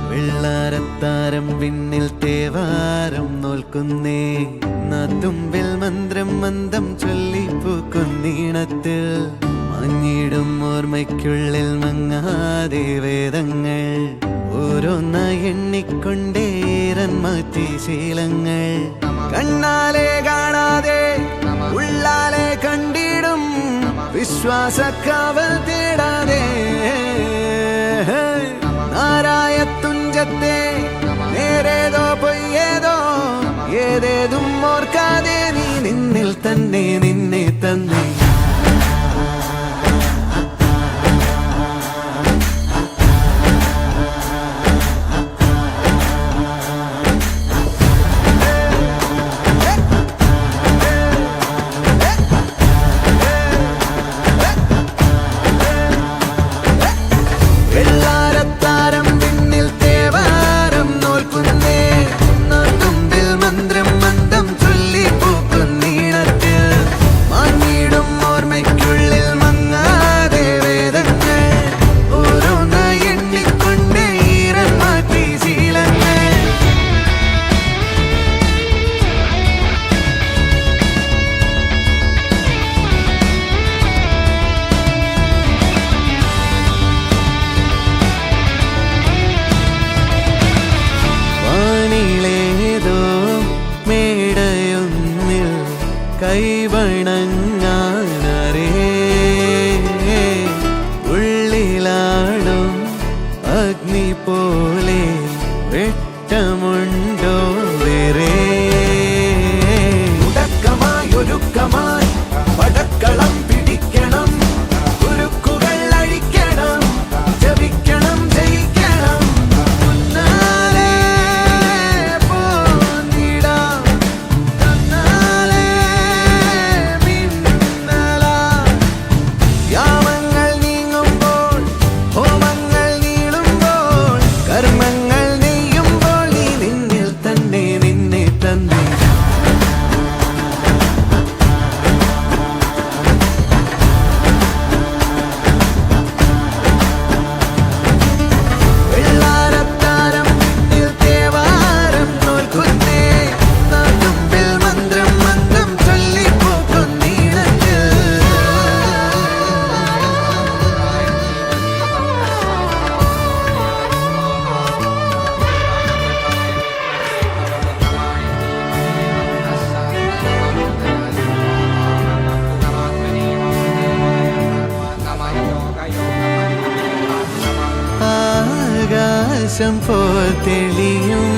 വെള്ളാരത്താരം വിണ്ണിൽ തേവാരം നോൽക്കുന്നേ തുമ്പിൽ മന്ത്രം മന്ദം ചൊല്ലിപ്പൂക്കുന്നീണത്തിൽ മഞ്ഞിടും ഓർമ്മയ്ക്കുള്ളിൽ മങ്ങാതെ വേദങ്ങൾ ഓരോന്നായി എണ്ണിക്കൊണ്ടേരൻ മാറ്റി ശീലങ്ങൾ കണ്ണാലെ കാണാതെ ഉള്ളാലെ കണ്ടിടും വിശ്വാസക്കാവൽ തേടാതെ നാരായ തുഞ്ചത്തെ നേരേതോ പൊയ്യേതോ ഏതേതും ഓർക്കാതെ നീ നിന്നിൽ തന്നെ നിന്നെ തന്നെ കൈവണങ്ങാനരേ ഉള്ളിലാടും അഗ്നി പോലെ വെട്ടമുണ്ടോ വേറെ ഉടക്കമായൊരുക്കമായി പടക്കളം പിടിക്കണം ഉരുക്കുകൾ അഴിക്കണം ജപിക്കണം ജയിക്കണം ആകാശം പോൽ തെളിയും